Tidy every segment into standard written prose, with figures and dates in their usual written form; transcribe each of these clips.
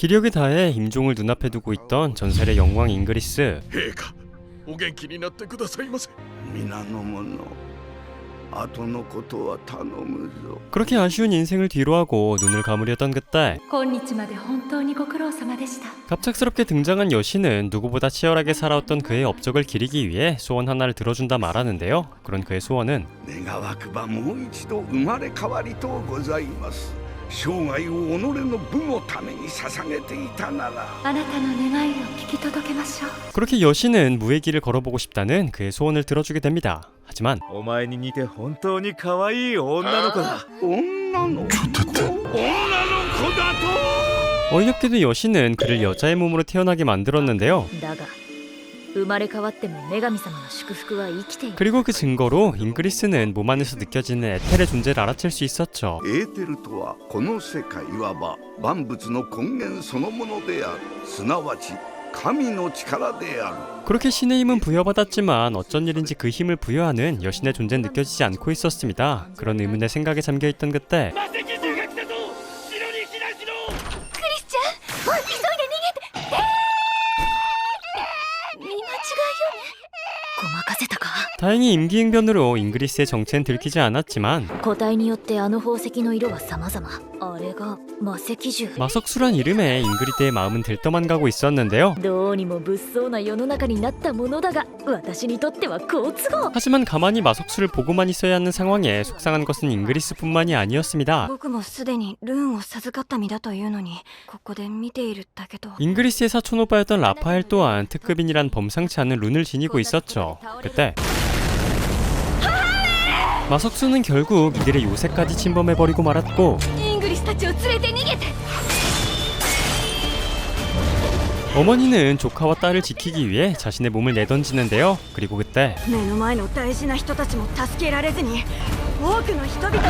기력을 다해 임종을 눈앞에 두고 있던 전설의 영왕 잉그리스. 陛下、お元気になってくださいませ。皆の者、後のことは頼むぞ。 그렇게 아쉬운 인생을 뒤로하고 눈을 감으려던 그때 今日まで本当にご苦労様でした。 갑작스럽게 등장한 여신은 누구보다 치열하게 살아왔던 그의 업적을 기리기 위해 소원 하나를 들어준다 말하는데요. 그런 그의 소원은 願わくばもう一度生まれ変わりとうございます。生涯を己の部のために捧げていたなら。あなたの願いを聞き届けましょう。 그렇게 여신은 무의 길을 걸어보고 싶다는 그의 소원을 들어주게 됩니다. 하지만 お前に似て本当に可愛い女の子だ。女の子。女の子だと。 어이없게도 여신은 그를 여자의 몸으로 태어나게 만들었는데요. だが生まれ変わっても女神様の祝福は生きている。 그리고 그 증거로 잉그리스는 몸 안에서 느껴지는 에텔의 존재를 알아챌 수 있었죠. エーテルとはこの世界いわば万物の根源そのものである。すなわち神の力である。 그렇게 신의 힘은 부여받았지만 어쩐 일인지 그 힘을 부여하는 여신의 존재는 느껴지지 않고 있었습니다. 그런 의문의 생각에 잠겨있던 그때 クリスチャン、急いで逃げて。見間違いよね。ごまかせたか。 다행히 임기응변으로 잉그리스의 정체는 들키지 않았지만 個体によってあの宝石の色は様々。あれが魔石獣。 마석수란 이름에 잉그리드의 마음은 들떠만 가고 있었는데요. どうにも物騒な世の中になったものだが私にとっては好都合。 하지만 가만히 마석수를 보고만 있어야 하는 상황에 속상한 것은 잉그리스뿐만이 아니었습니다. 僕もすでにルーンを授かった身だというのにここで見ているだけど。 잉그리스의 사촌 오빠였던 라파엘 또한 특급인이란 범상치 않은 룬을 지니고 있었죠. 그때 마석수는 결국 이들의 요새까지 침범해버리고 말았고 イングリスたちを連れて逃げて。 어머니는 조카와 딸을 지키기 위해 자신의 몸을 내던지는데요. 그리고 그때 目の前の大事な人たちも助けられずに多くの人々など助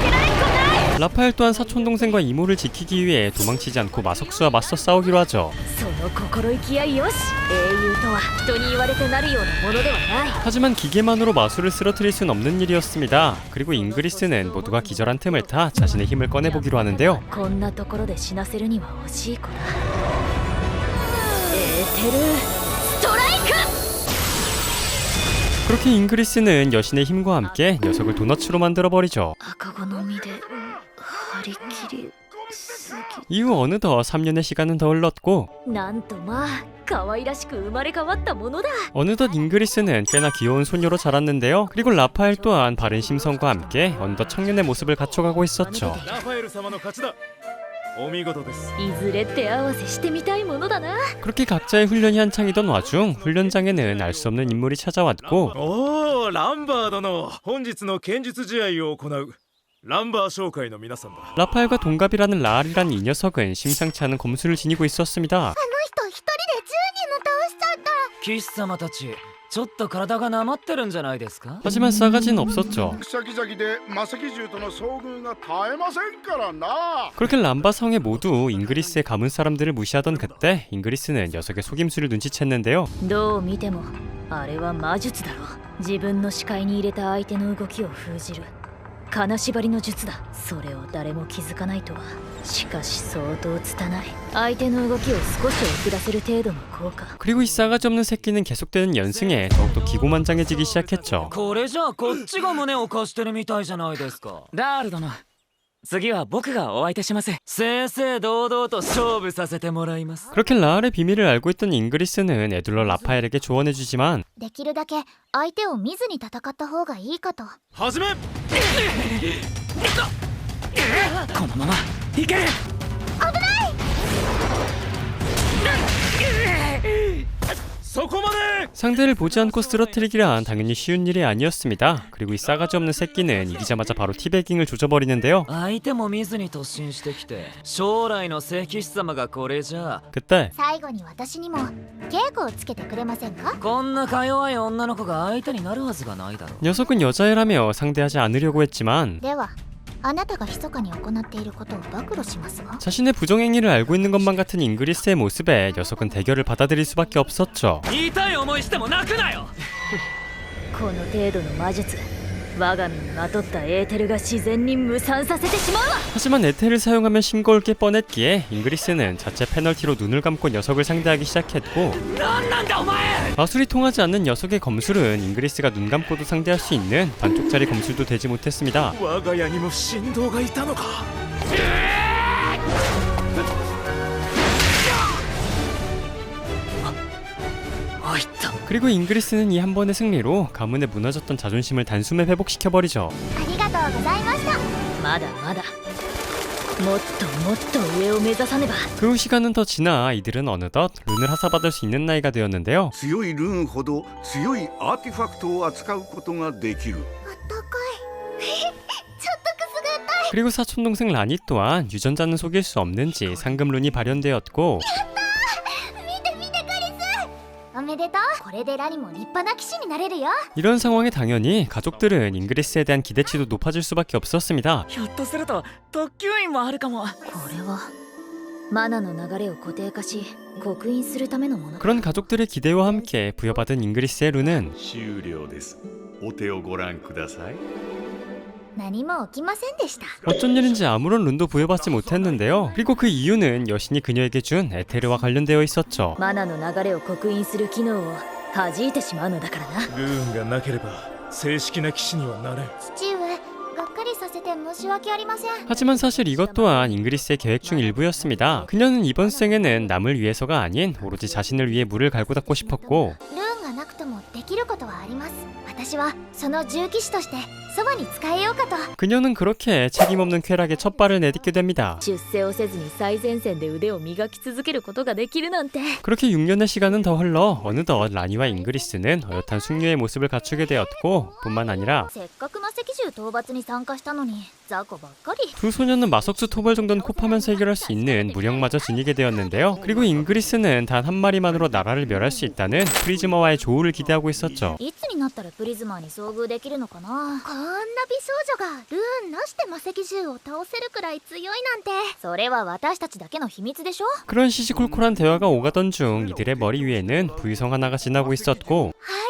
けられっこない。 라파엘 또한 사촌동생과 이모를 지키기 위해 도망치지 않고 마석수와 맞서 싸우기로 하죠. その心意気やよし。英雄とは人に言われてなるようなものではない。 하지만 기계만으로 마술을 쓰러뜨릴 순 없는 일이었습니다. 그리고 잉그리스는 모두가 기절한 틈을 타 자신의 힘을 꺼내보기로 하는데요. こんなところで死なせるには惜しい子だ。エーテルストライク。 그렇게 잉그리스는 여신의 힘과 함께 녀석을 도너츠로 만들어버리죠. 赤子の実で張り切りすぎ。 이후 어느덧 3년의 시간은 더 흘렀고 なんとまあ可愛らしく生まれ変わったものだ。 어느덧 잉그리스는 꽤나 귀여운 소녀로 자랐는데요. 그리고 라파엘 또한 바른 심성과 함께 어느덧 청년의 모습을 갖춰가고 있었죠. ラファエル様の勝ちだ。お見事です。いずれ手合わせしてみたいものだな。 그렇게 각자의 훈련이 한창이던 와중 훈련장에는 알 수 없는 인물이 찾아왔고 おお、ランバー殿、本日の剣術試合を行うランバー商会の皆さんだ。 라파엘과 동갑이라는 라알이란 이 녀석은 심상치 않은 검수를 지니고 있었습니다. 人一人で10人も倒しちゃった。騎士様たち、ちょっと体がなまってるんじゃないですか？ 하지만 싸가지는 없었죠. 先々で魔石獣との遭遇が絶えませんからな。 그렇게 람바 성에 모두 잉그리스의 가문 사람들을 무시하던 그때 잉그리스는 녀석의 속임수를 눈치챘는데요. どう見てもあれは魔術だろう。自分の視界に入れた相手の動きを封じる金縛りの術だ。それを誰も気づかないとはしかし相当拙い。相手の動きを少し遅らせる程度の効果。 그리고 이 싸가지 없는 새끼는 계속되는 연승에 더욱더 기고만장해지기 시작했죠. これじゃあこっちが胸を貸してるみたいじゃないですか。ダール殿、次は僕がお相手します。正々堂々と勝負させてもらいます。 그렇게 라알의 비밀을 알고 있던 잉그리스는 에둘러 라파엘에게 조언해주지만 できるだけ相手を見ずに戦った方がいいかと。はじめ。このままいける。 そこまで。 상대를 보지 않고 쓰러뜨리기란 당연히 쉬운 일이 아니었습니다. 그리고 이 싸가지 없는 새끼는 이기자마자 바로 티베깅을 조져버리는데요. 相手も見ずに突進してきて、将来の聖騎士様がこれじゃ。 그때 最後に私にも稽古をつけてくれませんか。こんなか弱い女の子が相手になるはずがないだろう。 녀석은 여자애라며 상대하지 않으려고 했지만 ではあなたが密かに行っていることを暴露しますが。 자신의 부정행위를 알고 있는 것만 같은 잉그리스의 모습에 녀석은 대결을 받아들일 수밖에 없었죠. 痛い思いしても泣くなよ。この程度の魔術我が身にまとったエーテルが自然に無産させてしまうわ。 하지만 에테를 사용하면 싱거울 게 뻔했기에 잉그리스는 자체 페널티로 눈을 감고 녀석을 상대하기 시작했고, 마술이 통하지 않는 녀석의 검술은 잉그리스가 눈 감고도 상대할 수 있는 반쪽짜리 검술도 되지 못했습니다. 我が家にも神道がいたのか。 그리고 잉그리스는 이 한 번의 승리로 가문의 무너졌던 자존심을 단숨에 회복시켜버리죠. ありがとうございました。まだまだもっともっと上を目指さねば。 그 후 시간은 더 지나 이들은 어느덧 룬을 하사받을 수 있는 나이가 되었는데요. 強いルーンほど強いアーティファクトを扱うことができる。高いちょっとくすぐったい。 그리고 사촌동생 라니 또한 유전자는 속일 수 없는지 상금 룬이 발현되었고, 見て見てクリス、おめでとう。これでラニも立派な騎士になれるよ。 이런 상황에 당연히 가족들은 잉그리스에 대한 기대치도 높아질 수밖에 없었습니다. ひょっとすると特急員もあるかも。これはマナの流れを固定化し刻印するためのもの。 그런 가족들의 기대와 함께 부여받은 잉그리스의 룬은 終了です。お手をご覧ください。何も起きませんでした。 어쩐 일인지 아무런 룬도 부여받지 못했는데요. 그리고 그 이유는 여신이 그녀에게 준 에테르와 관련되어 있었죠. マナの流れを刻印する機能を弾いてしまうのだからな。ルーンがなければ正式な騎士にはなれん。父上、がっかりさせて申し訳ありません。 하지만 사실 이것 또한 잉그리스의 계획 중 일부였습니다. 그녀는 이번 생에는 남을 위해서가 아닌 오로지 자신을 위해 물을 갈고 닦고 싶었고, ルーンがなくともできることはあります。私はその重騎士としてそばに使えようかと。 그녀는 그렇게 책임없는 쾌락에 첫 발을 내딛게 됩니다. 出世をせずに最前線で腕を磨き続けることができるなんて。 그렇게 6년의 시간은 더 흘러 어느덧 라니와 잉그리스는 어엿한 숙녀의 모습을 갖추게 되었고, 뿐만 아니라 せっかく魔石獣討伐に参加したのに雑魚ばっかり。 두 소녀는 마석수 토벌 정도는 콥하면서 해결할 수 있는 무력마저 지니게 되었는데요. 그리고 잉그리스는 단 한 마리만으로 나라를 멸할 수 있다는 프리즈마와의 조우를 기대하고 있었죠. いつになったらプリズマーに遭遇できるのかな。こんな美少女がルーンなしで魔石獣を倒せるくらい強いなんて。それは私たちだけの秘密でしょ。 그런 시시콜콜한 대화가 오가던 중 이들의 머리 위에는 부유성 하나가 지나고 있었고, ハイラン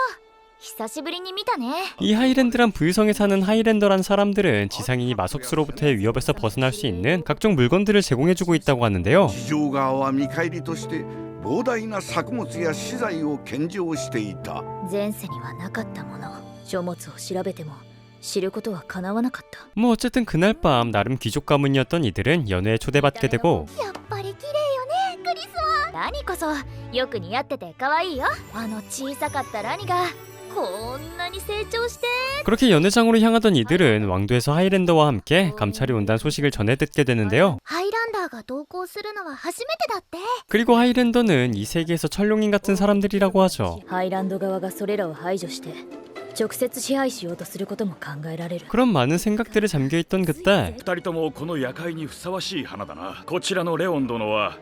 ド久しぶりに見たね。 이 하이랜드란 부유성에 사는 하이랜더란 사람들은 지상인이 마석수로부터의 위협에서 벗어날 수 있는 각종 물건들을 제공해주고 있다고 하는데요. 地上側は見返りとして膨大な作物や資材を献上していた。前世にはなかったもの。書物を調べても知ることは叶わなかった。 뭐 어쨌든 그날 밤 나름 귀족 가문이었던 이들은 연회에 초대받게 되고, やっぱり綺麗よねクリスは。ラニこそよく似合ってて可愛いよ。あの小さかったラニがこんなに成長して。 그렇게 연회장으로 향하던 이들은 왕도에서 하이랜더와 함께 감찰이 온다는 소식을 전해 듣게 되는데요. ハイランダーが同行するのは初めてだって。 그리고 하이랜더는 이 세계에서 철룡인 같은 사람들이라고 하죠. ハイランド側がそれらを排除して直接支配しようとすることも考えられる。 그런 많은 생각들에 잠겨있던 그때 二人ともこの夜会にふさわしい花だな。こちらのレオン殿は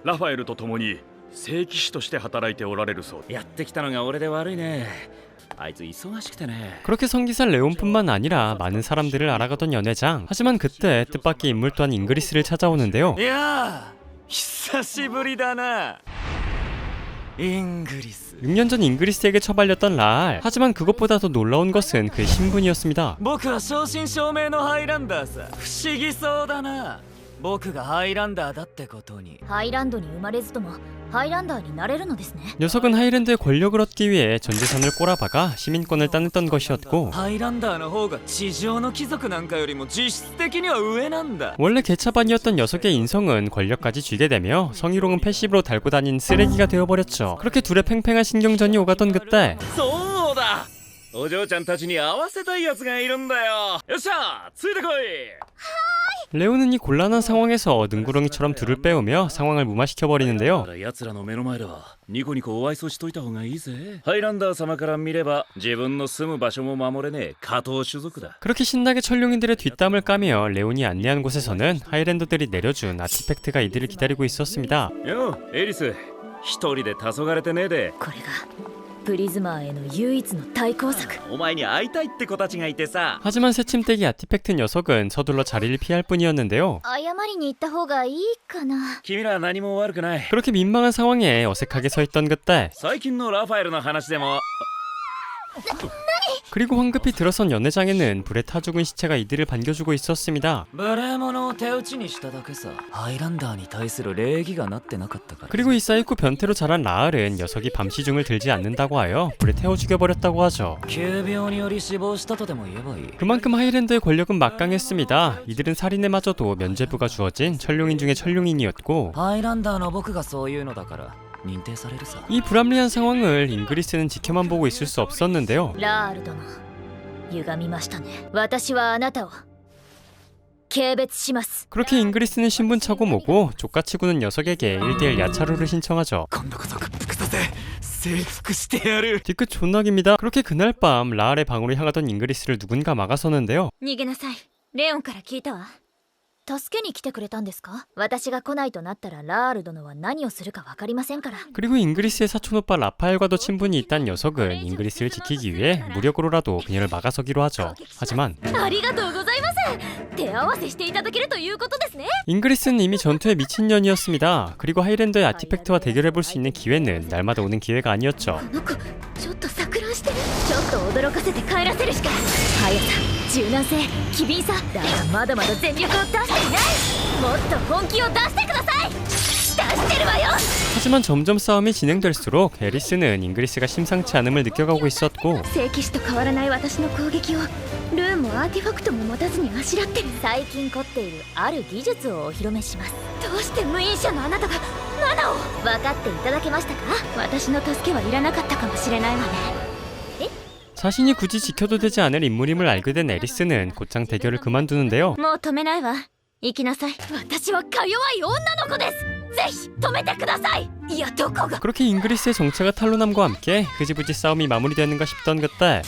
ラファエルと共に聖騎士として働いておられるそう。やってきたのが俺で悪いね。あいつ忙しくてね。 그렇게 성기사 레온뿐만 아니라 많은 사람들을 알아가던 연회장. 하지만 그때 뜻밖의 인물 또한 잉그리스를 찾아오는데요. いやー久しぶりだなイングリス。 6년 전 잉그리스에게 처발렸던 라알. 하지만 그것보다 더 놀라운 것은 그의 신분이었습니다. 僕は正真正銘のハイランダーさ。不思議そうだな。僕がハイランダーだってことに。ハイランドに生まれずともハイランダーになれるのですね。 녀석은 하이랜드의 권력을 얻기 위해 전 재산을 꼬라박아 시민권을 따냈던 것이었고, ハイランダーの方が地上の貴族なんかよりも実質的には上なんだ。 원래 개차반이었던 녀석의 인성은 권력까지 쥐게 되며 성희롱은 패시브로 달고 다닌 쓰레기가 되어버렸죠. 그렇게 둘의 팽팽한 신경전이 오가던 그때 そうだ、お嬢ちゃんたちに会わせたいやつがいるんだよ。よっしゃついてこい。 레오는 이 곤란한 상황에서 능구렁이처럼 둘을 빼오며 상황을 무마시켜버리는데요. 奴らの目の前ではニコニコお愛想しといた方がいいぜ。ハイランダー様から見れば自分の住む場所も守れねえ下等種族だ。 그렇게 신나게 철룡이들의 뒷담을 까며 레온이 안내한 곳에서는 하이랜더들이 내려준 아티팩트가 이들을 기다리고 있었습니다. よエリス、一人で黄昏てねえで。これがプリズマーへの唯一の対抗策。お前に会いたいって子たちがいてさ。 하지만 새침대기 아티팩트 녀석은 서둘러 자리를 피할 뿐이었는데요. 謝りに行った方がいいかな。君ら何も悪くない。 그렇게 민망한 상황에 어색하게 서 있던 그때 最近のラファエルの話でも。 그리고 황급히 들어선 연회장에는 불에 타 죽은 시체가 이들을 반겨주고 있었습니다. 無礼者を手打ちにしただけさ。ハイランダーに対する礼儀がなってなかったから。 그리고 이 사이코 변태로 자란 라알은 녀석이 밤시중을 들지 않는다고 하여 불에 태워 죽여버렸다고 하죠. 急病により死亡したとでも言えばいい。 그만큼 하이랜드의 권력은 막강했습니다. 이들은 살인에마저도 면죄부가 주어진 천룡인 중에 천룡인이었고 ハイランダーの僕がそういうのだから認定されるさ。 이 불합리한 상황을 잉그리스는 지켜만 보고 있을 수 없었는데요. ラール殿、歪みましたね。私はあなたを軽蔑します。 그렇게 잉그리스는 신분차고 뭐고 족같이 구는 녀석에게 1대1 야차로를 신청하죠. 今度こそ屈服させ征服してやる。 뒤끝 존나깁니다. 그렇게 그날 밤 라알의 방으로 향하던 잉그리스를 누군가 막아서는데요. 逃げなさい。レオンから聞いたわ。助けに来てくれたんですか？私が来ないとなったらラール殿は何をするか分かりませんから。 그리고 잉그리스의 사촌오빠 라파엘과도 친분이 있단 녀석은 잉그리스를 지키기 위해 무력으로라도 그녀를 막아서기로 하죠. 하지만 ありがとうございます。手合わせしていただけるということですね。 잉그리스는 이미 전투에 미친년이었습니다. 그리고 하이랜더의 아티팩트와 대결해볼 수 있는 기회는 날마다 오는 기회가 아니었죠. この子ちょっと錯乱してる。ちょっと驚かせて帰らせるしか。速さ、柔軟性、機敏さ。だがまだまだ全力を出していない。もっと本気を出してください。出してるわよ。 하지만 점점 싸움이 진행될수록 에리스는 잉그리스가 심상치 않음을 느껴가고 있었고 聖騎士と変わらない私の攻撃をルーンもアーティファクトも持たずにあしらってる。最近凝っているある技術をお披露目します。どうして無印者のあなたがマナを分かっていただけましたか？私の助けはいらなかったかもしれないわね。 자신이 굳이 지켜도 되지 않을 인물임을 알게 된 에리스는 곧장 대결을 그만두는데요. もう止めないわ。行きなさい。私はか弱い女の子です。ぜひ止めてください。いや、どこが。 그렇게 잉그리스의 정체가 탄로남과 함께 흐지부지 싸움이 마무리되는가 싶던 그때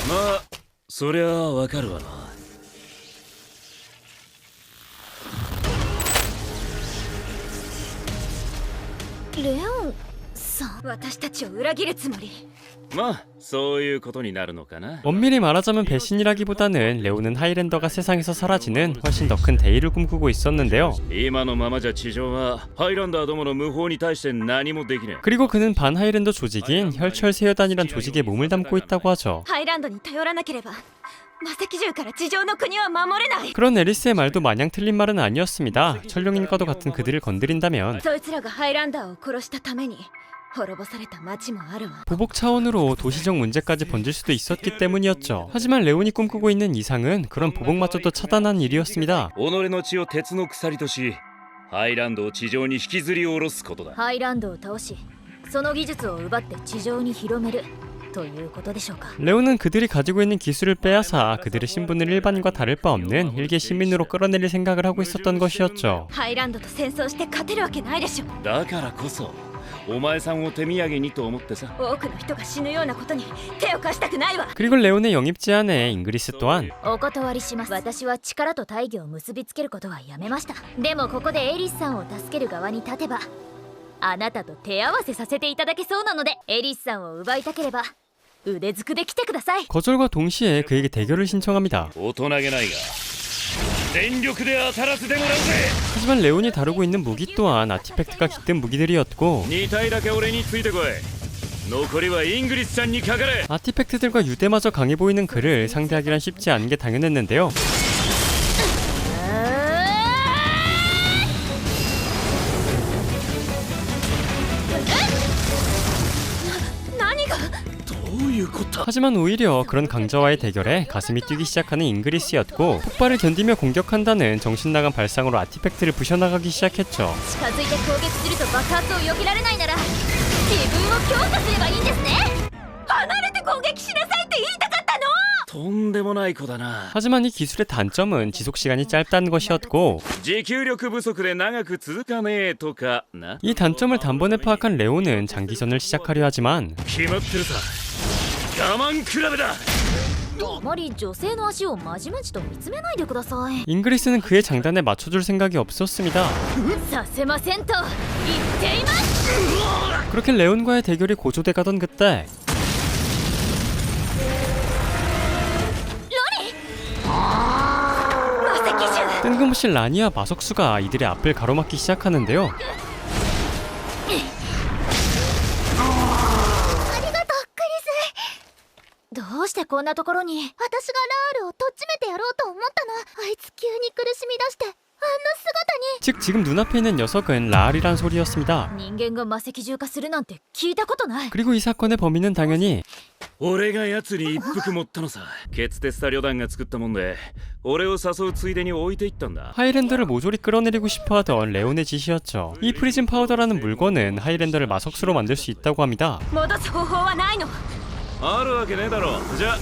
まあそりゃあわかるわな。レオンさん、私たちを裏切るつもり。まあそういうことになるのかな。 엄밀히 말하자면 배신이라기보다는 레오는 하이랜더가 세상에서 사라지는 훨씬 더 큰 대의를 꿈꾸고 있었는데요. 今のままじゃ地上はハイランダーどもの無法に対して何もできねえ。 그리고 그는 반 하이랜더 조직인 혈철 세여단이란 조직에 몸을 담고 있다고 하죠. ハイランドに頼らなければ魔石獣から地上の国は守れない。 그런 에리스의 말도 마냥 틀린 말은 아니었습니다. 천룡인과도 같은 그들을 건드린다면 そいつらがハイランダーを殺したために滅ぼされた町もあるわ。 보복 차원으로 도시적 문제까지 번질 수도 있었기 때문이었죠. 하지만 레온이 꿈꾸고 있는 이상은 그런 보복마저도 차단한 일이었습니다. 己の血を鉄の鎖としハイランドを地上に引きずり下ろすことだ。ハイランドを倒し、その技術を奪って地上に広めるということでしょうか。 레온은 그들이 가지고 있는 기술을 빼앗아 그들의 신분을 일반인과 다를 바 없는 일개 시민으로 끌어내릴 생각을 하고 있었던 것이었죠. ハイランドと戦争して勝てるわけないでしょ。だからこそお前さんを手土産にと思ってさ。多くの人が死ぬようなことに手を貸したくないわ。 그리고 레온의 영입 제안에 잉그리스 또한 お断りします。私は力と大義を結びつけることはやめました。でもここでエリスさんを助ける側に立てばあなたと手合わせさせていただけそうなので、エリスさんを奪いたければ腕ずくで来てください。 거절과 동시에 그에게 대결을 신청합니다. 大人げないが全力で当たらせてもらうぜ。 하지만 레온이 다루고 있는 무기 또한 아티팩트가 깃든 무기들이었고 2体だけ俺についてこい。残りはイングリスちゃんにかかれ。 아티팩트들과 유대마저 강해 보이는 그를 상대하기란 쉽지 않은 게 당연했는데요. 何が。 하지만 오히려 그런 강자와의 대결에 가슴이 뛰기 시작하는 잉그리스였고 폭발을 견디며 공격한다는 정신나간 발상으로 아티팩트를 부셔나가기 시작했죠. 近づいて攻撃すると爆発を避けられないなら自分を強化すればいいんですね。離れて攻撃しなさいって言いたかったの。とんでもない子だな。 하지만 이 기술의 단점은 지속시간이 짧다는 것이었고 持久力不足で長く続かねえとかな。 이 단점을 단번에 파악한 레온은 장기전을 시작하려 하지만 決まってるさ。我慢比べだ。あまり女性の足をまじまじと見つめないでください。 잉그리스는 그의 장단에 맞춰줄 생각이 없었습니다. させませんと言っています。 그렇게 레온과의 대결이 고조돼 가던 그때 魔石獣。 뜬금없이 라니와 마석수가 이들의 앞을 가로막기 시작하는데요. ありがとどうしてこんなところに。私がラールをとっちめてやろうと思ったの。あいつ急に苦しみ出してあんな姿に。 즉 지금 눈앞에 있는 녀석은 라알이란 소리였습니다. 人間が魔石獣化するなんて聞いたことない。 그리고 이 사건의 범인은 당연히 俺が奴に一服持ったのさ。ケツテスタ旅団が作ったもんで俺を誘うついでに置いていったんだ。 하이랜더를 모조리 끌어내리고 싶어하던 레온의 짓이었죠. 이 프리즘 파우더라는 물건은 하이랜더를 마석수로 만들 수 있다고 합니다. 戻す方法はないの？あるわけねえだろ。じゃあ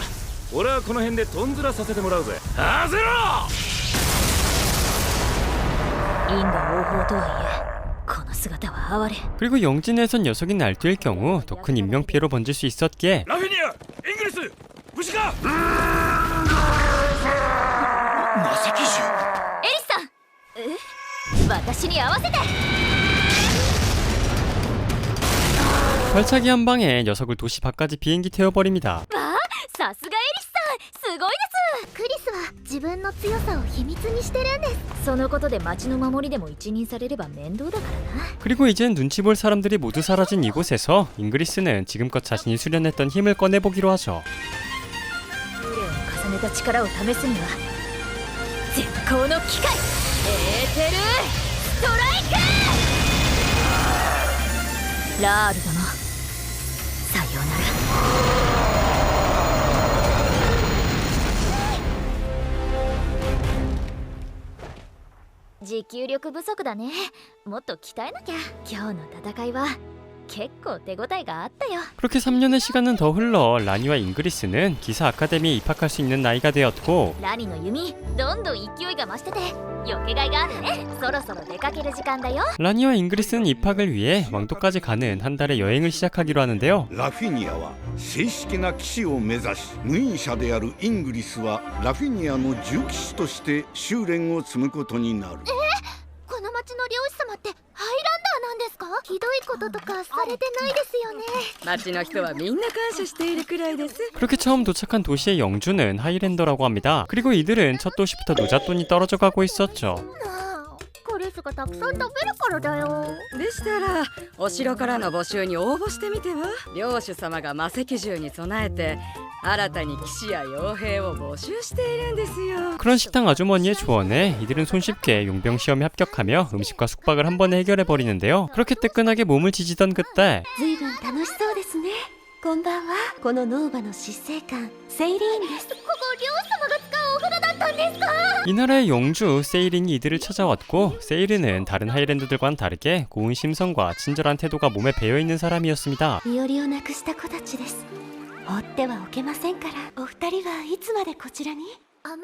俺はこの辺でトンズラさせてもらうぜ。はぜろ。因果応報とはいえこの姿は哀れ。 그리고 영진에선 녀석이 날뛸 경우 더 큰 인명피해로 번질 수 있었기에 ラフィニア、イングリス、無事か。魔石獣。エリスさん、私に合わせて。 발차기 한 방에 녀석을 도시 밖까지 비행기 태워버립니다. さすがエリスさん、すごいです。クリスは自分の強さを秘密にしてるんです。そのことで町の守りでも一任されれば面倒だからな。 그리고 이젠 눈치 볼 사람들이 모두 사라진 이곳에서 잉그리스는 지금껏 자신이 수련했던 힘을 꺼내보기로 하죠. 修練を重ねた力を試すには絶好の機会。エーテルストライク。ラール殿、さようなら。 持久力不足だね。もっと鍛えなきゃ。今日の戦いは結構手応えがあったよ。 그렇게 3년의 시간은 더 흘러 라니와 잉그리스는 기사 아카데미에 입학할 수 있는 나이가 되었고 ラニの弓どんどん勢いが増しててよけがいがあるね。そろそろ出かける時間だよ。 라니와 잉그리스는 입학을 위해 왕도까지 가는 한 달의 여행을 시작하기로 하는데요. ラフィニアは正式な騎士を目指し、無印者であるイングリスはラフィニアの重騎士として修練を積むことになる。この町の漁師様ってハイランダーなんですか？ひどいこととかされてないですよね。町の人はみんな感謝しているくらいです。 그렇게 처음 도착한 도시의 영주는 하이랜더라고 합니다. 그리고 이들은 첫 도시부터 노잣돈이 떨어져 가고 있었죠. クリスがたくさん食べるからだよ。でしたらお城からの募集に応募してみては。領主様が魔石獣に備えて新たに騎士や傭兵を募集しているんですよ。 그런 식당 아주머니의 조언에 이들은 손쉽게 용병 시험에 합격하며 음식과 숙박을 한 번에 해결해 버리는데요. 그렇게 뜨끈하게 몸을 지지던 그때 ずいぶん楽しそうですね。こんばんは。このノーバの執政官セイリーンです。ここ領主様が使うお札だったんですか？ 이 나라의 영주 세이린이 이들을 찾아왔고 세이린은 다른 하이랜드들과는 다르게 고운 심성과 친절한 태도가 몸에 배어있는 사람이었습니다. 身寄りをなくした子たちです。放ってはおけませんから。お二人はいつまでこちらに？あまり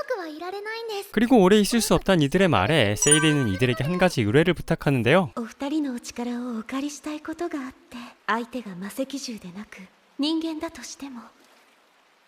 長くはいられないんです。 그리고 오래 있을 수 없다는 이들의 말에 세이린은 이들에게 한 가지 의뢰를 부탁하는데요. お二人のお力をお借りしたいことがあって、相手が魔石獣でなく人間だとしても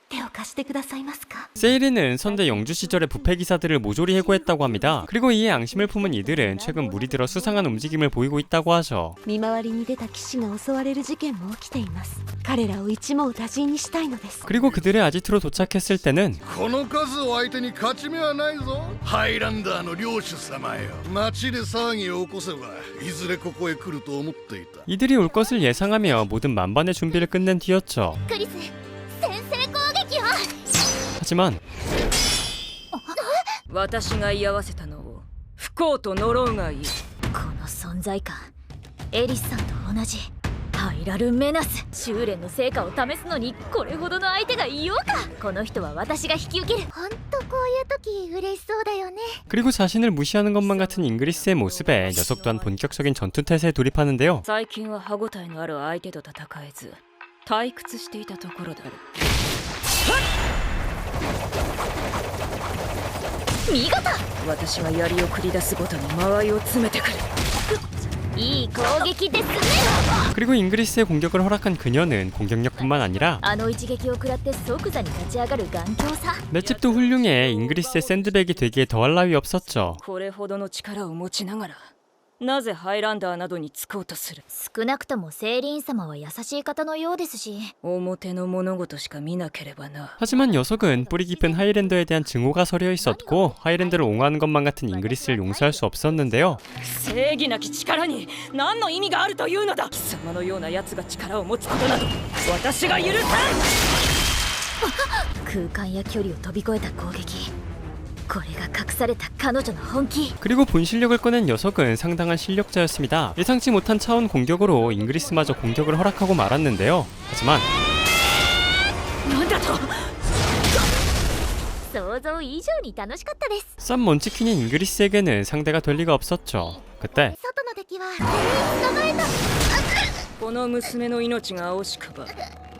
手を貸してくださいますか？ 세이린은 선대 영주 시절의 부패 기사들을 모조리 해고했다고 합니다. 그리고 이에 앙심을 품은 이들은 최근 물이 들어 수상한 움직임을 보이고 있다고 하죠. 見回りに出た騎士が襲われる事件も起きています。彼らを一網打尽にしたいのです。 그리고 그들의 아지트로 도착했을 때는 この数を相手に勝ち目はないぞ。ハイランダーの領主様よ。町で騒ぎを起こせばいずれここへ来ると思っていた。 이들이 올 것을 예상하며 모든 만반의 준비를 끝낸 뒤였죠. クリス、先制攻撃を。 하지만 私が居合わせたのを不幸と呪うがいい。この存在感エリスさんと同じ。ハイラルメナス。修練の成果を試すのにこれほどの相手がいようか。この人は私が引き受ける。ほんとこういう時嬉しそうだよね。 그리고 자신을 무시하는 것만 같은 잉그리스의 모습에 녀석 또한 본격적인 전투 태세에 돌입하는데요. 最近は歯ごたえのある相手と戦えず退屈していたところだろう。見事。私が槍を繰り出すごとに間合いを詰めてくる。いい攻撃ですね。 그리고 잉그리스의 공격을 허락한 그녀는 공격력뿐만 아니라 あの一撃を食らって即座に立ち上がる頑強さ。 맷집도 훌륭해 잉그리스의 샌드백이 되기에 더할 나위 없었죠. これほどの力を持ちながらなぜハイランダーなどにつこうとする。少なくともセイリーン様は優しい方のようですし。表の物事しか見なければな。 하지만 녀석은 뿌리 깊은 하이랜더에 대한 증오가 서려 있었고 하이랜더를 옹호하는 것만 같은 잉그리스를 용서할 수 없었는데요. 正義なき力に何の意味があるというのだ。貴様のような奴が力を持つことなど私が許さん。空間や距離を飛び越えた攻撃、これが隠された彼女の本気。 그리고 본 실력을 꺼낸 녀석은 상당한 실력자였습니다. 예상치 못한 차원 공격으로 잉그리스마저 공격을 허락하고 말았는데요. 하지만 なんだと。想像以上に楽しかったです。 쌈 먼치킨인 잉그리스에게는 상대가 될 리가 없었죠. 그때 外の敵は捕まえた。この娘の命が惜しくば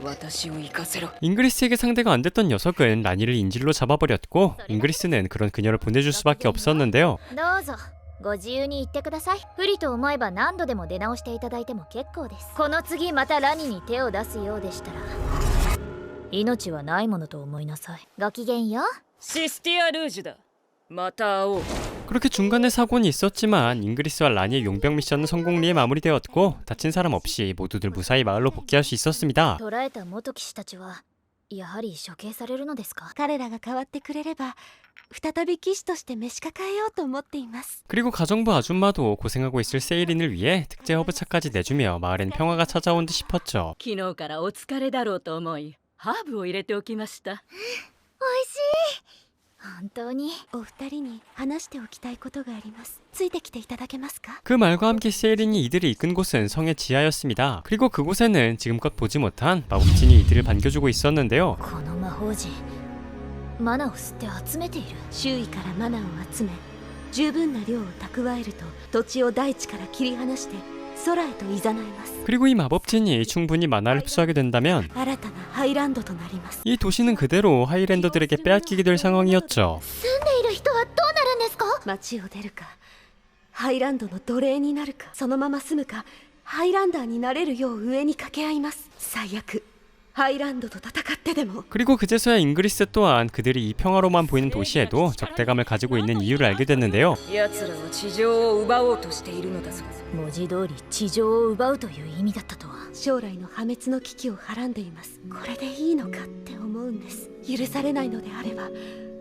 私を生かせろ。 잉그리스에게 상대가 안 됐던 녀석은 라니를 인질로 잡아버렸고 잉그리스는 그런 그녀를 보내줄 수밖에 없었는데요. どうぞご自由に言ってください。不利と思えば何度でも出直していただいても結構です。この次またラニに手を出すようでしたら命はないものと思いなさい。ごきげんよう。システィア・ルージュだ。また会おう。 그렇게 중간에 사고는 있었지만 잉그리스와 라니의 용병 미션은 성공리에 마무리되었고 다친 사람 없이 모두들 무사히 마을로 복귀할 수 있었습니다. 捕らえた元騎士たちはやはり処刑されるのですか。彼らが変わってくれれば再び騎士として召し抱えようと思っています。 그리고 가정부 아줌마도 고생하고 있을 세이린을 위해 특제 허브차까지 내주며 마을엔 평화가 찾아온 듯 싶었죠. 昨日からお疲れだろうと思いハーブを入れておきました。おいしい。本当にお二人に話しておきたいことがあります。ついてきていただけますか？ 그 말과 함께 세이린이 이들을 이끈 곳은 성의 지하였습니다. 그리고 그곳에는 지금껏 보지 못한 마법진이 이들을 반겨주고 있었는데요. この魔法陣マナを吸って集めている。周囲からマナを集め十分な量を蓄えると土地を大地から切り離して空へと誘います。 그리고 이 마법진이 충분히 만화를 흡수하게 된다면 新たなハイランドとなります。 이 도시는 그대로 하이랜더들에게 빼앗기게 될 상황이었죠. 住んでいる人はどうなるんですか。街を出るかハイランドの奴隷になるか、そのまま住むかハイランダーになれるよう上に掛け合います。最悪ハイランドと戦ってでも。 그리고 그제서야 잉그리스 또한 그들이 이 평화로만 보이는 도시에도 적대감을 가지고 있는 이유를 알게 됐는데요. 奴らは地上を奪おうとしているのだぞ。文字通り地上を奪うという意味だったとは。将来の破滅の危機をはらんでいます。これでいいのかって思うんです。許されないのであれば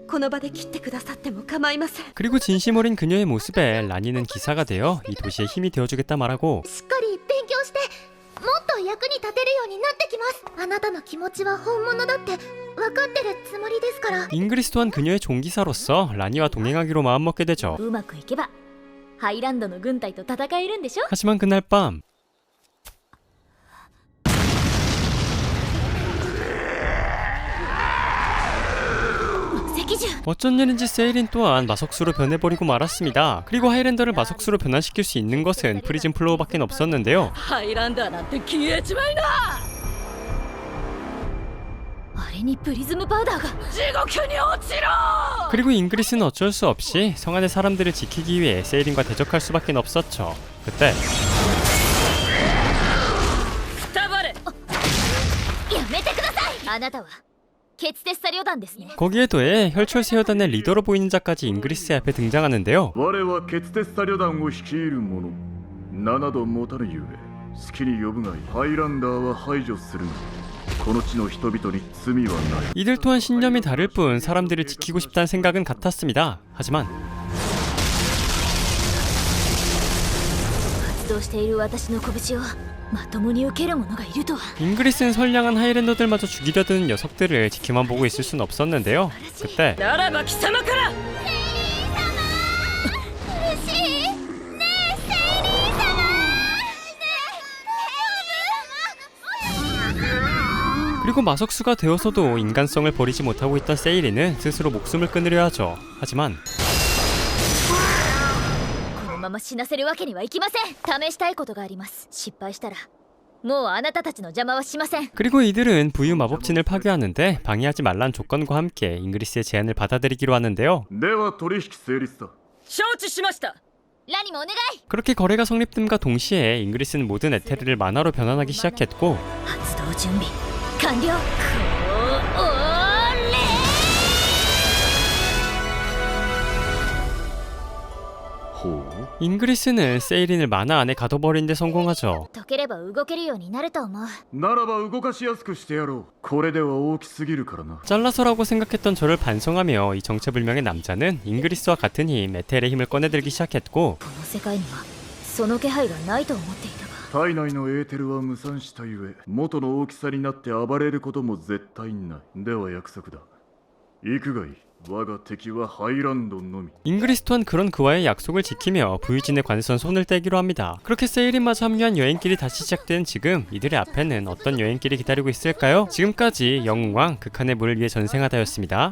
この場で切ってくださっても構いません。 그리고 진심 어린 그녀의 모습에 라니는 기사가 되어 이 도시의 힘이 되어주겠다 말하고 しっかり勉強してもっと役に立てるようになってきます。あなたの気持ちは本物だって分かってるつもりですから。 잉그리스 또한 그녀의 종기사로서 라니와 동행하기로 마음먹게 되죠. うまくいけばハイランドの軍隊と戦えるんでしょ。 하지만 그날 밤 어쩐 일인지 세이린 또한 마석수로 변해버리고 말았습니다. 그리고 하이랜더를 마석수로 변환시킬 수 있는 것은 프리즌 플로어밖에 없었는데요. ハイランダーなんて消えちまいな。あれにプリズムパウダーが。地獄に落ちろ。 그리고 잉그리스는 어쩔 수 없이 성 안의 사람들을 지키기 위해 세이린과 대적할 수밖에 없었죠. 그때 くたばれ。やめてください。あなたは決鉄作旅団ですね。 거기에 더해 혈철 세여단의 리더로 보이는 자까지 잉그리스의 앞에 등장하는데요. 我は決鉄作旅団を率いる者7度持たぬゆえ好きに呼ぶがいい。ハイランダーは排除するがこの地の人々に罪はない。 이들 또한 신념이 다를 뿐 사람들을 지키고 싶다는 생각은 같았습니다. 하지만 活動している私の拳をまともに受ける者がいるとは。 잉그리스는 선량한 하이랜더들마저 죽이려 드는 녀석들을 지켜만 보고 있을 순 없었는데요. 그때 ならば貴様から。嬉しい。ねえセイリー様。그리고 마석수가 되어서도 인간성을 버리지 못하고 있던 세이린은 스스로 목숨을 끊으려 하죠. 하지만 このまま死なせるわけにはいきません。試したいことがあります。失敗したらもうあなたたちの邪魔はしません。 그리고 이들은 부유 마법진을 파괴하는데 방해하지 말란 조건과 함께 잉그리스의 제안을 받아들이기로 하는데요. では取引成立だ。承知しました。ラニもお願い。 그렇게 거래가 성립됨과 동시에 잉그리스는 모든 에테르를 만화로 변환하기 시작했고 発動準備完了。ほう。 잉그리스는 세이린을 만화 안에 가둬버린 데 성공하죠. 解ければ動けるようになると思う。ならば動かしやすくしてやろう。これでは大きすぎるからな。 잘라서라고 생각했던 저를 반성하며 이 정체불명의 남자는 잉그리스와 같은 힘 에텔의 힘을 꺼내들기 시작했고 この世界にはその気配がないと思っていたが。体内のエーテルは無産したゆえ元の大きさになって暴れることも絶対ない。では約束だ。行くがいい。 잉그리스 또한 그런 그와의 약속을 지키며 부유진의 관선 손을 떼기로 합니다. 그렇게 세일인마저 합류한 여행길이 다시 시작된 지금 이들의 앞에는 어떤 여행길이 기다리고 있을까요? 지금까지 영웅왕 극한의 물을 위해 전생하다였습니다.